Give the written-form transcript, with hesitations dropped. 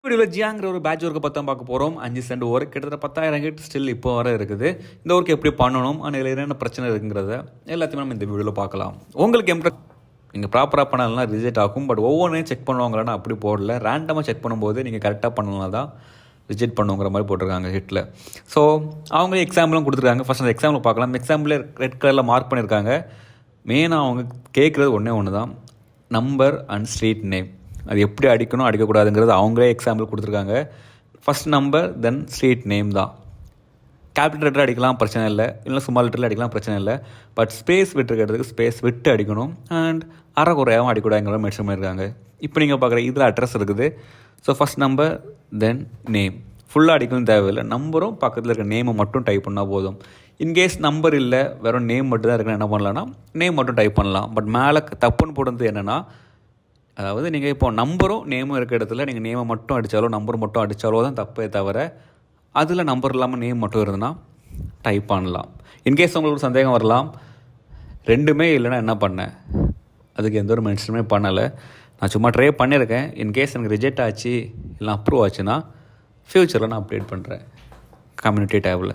வீடியோவில் ஜியாங்கிற ஒரு பேட்ச் ஒர்க்கை பற்றி பார்க்க போகிறோம். 5 சென்ட் ஒர்க் கிட்டத்தட்ட 10,000 கிட்ட ஸ்டில் இப்போ வர இருக்குது. இந்த ஒர்க் எப்படி பண்ணணும், அதில் என்னென்ன பிரச்சனை இருக்குங்கிறத எல்லாத்தையுமே நம்ம இந்த வீடியோவில் பார்க்கலாம். உங்களுக்கு நீங்கள் ப்ராப்பராக பண்ணலாம் ரிஜெக்ட் ஆகும். பட் ஒவ்வொன்றையும் செக் பண்ணுவாங்களான்னா அப்படி போடல. ரேண்டமாக செக் பண்ணும்போது நீங்கள் கரெக்டாக பண்ணலாம் தான் ரிஜெக்ட் பண்ணுங்கிற மாதிரி போட்டிருக்காங்க ஹிட்டில். ஸோ அவங்க எக்ஸாம்பிளும் கொடுத்துருக்காங்க. ஃபஸ்ட் அந்த எக்ஸாம்பிள் பார்க்கலாம். எக்ஸாம்பிளே ரெட் கலரில் மார்க் பண்ணியிருக்காங்க. மெயினாக அவங்க கேட்குறது ஒன்று தான், நம்பர் அண்ட் ஸ்ட்ரீட் நேம். அது எப்படி அடிக்கணும் அடிக்கக்கூடாதுங்கிறது அவங்களே எக்ஸாம்பிள் கொடுத்துருக்காங்க. ஃபஸ்ட் நம்பர் தென் ஸ்ட்ரீட் நேம் தான். கேபிட்டல் லெட்டர் அடிக்கலாம் பிரச்சனை இல்லை, இல்லை ஸ்மால் லெட்டரில் அடிக்கலாம் பிரச்சனை இல்லை. பட் ஸ்பேஸ் விட்டுருக்கிறதுக்கு ஸ்பேஸ் விட்டு அடிக்கணும் அண்ட் அரைக்குறையாகவும் அடிக்கூடாதுங்கிற மென்ஷன் பண்ணியிருக்காங்க. இப்போ நீங்கள் பார்க்குற இதில் அட்ரஸ் இருக்குது. ஸோ ஃபஸ்ட் நம்பர் தென் நேம். ஃபுல்லாக அடிக்கணும் தேவையில்லை, நம்பரும் பக்கத்தில் இருக்க நேமை மட்டும் டைப் பண்ணால் போதும். இன்கேஸ் நம்பர் இல்லை வெறும் நேம் மட்டும் தான் இருக்குன்னு என்ன பண்ணலான்னா நேம் மட்டும் டைப் பண்ணலாம். பட் மேலே தப்புன்னு போடுறது என்னென்னா, அதாவது நீங்கள் இப்போ நம்பரும் நேமும் இருக்க இடத்துல நீங்கள் நேமை மட்டும் அடித்தாலோ நம்பர் மட்டும் அடித்தாலோ தான் தப்பே தவிர, அதில் நம்பர் இல்லாமல் நேம் மட்டும் இருந்ததுன்னா டைப் பண்ணலாம். இன்கேஸ் உங்களுக்கு சந்தேகம் வரலாம், ரெண்டுமே இல்லைன்னா என்ன பண்ணேன், அதுக்கு எந்த ஒரு மென்ஷனுமே பண்ணலை. நான் சும்மா ட்ரை பண்ணியிருக்கேன். இன்கேஸ் எனக்கு ரிஜெக்ட் ஆச்சு இல்லை அப்ரூவ் ஆச்சுன்னா ஃப்யூச்சரில் நான் அப்டேட் பண்ணுறேன் கம்யூனிட்டி டேபில்.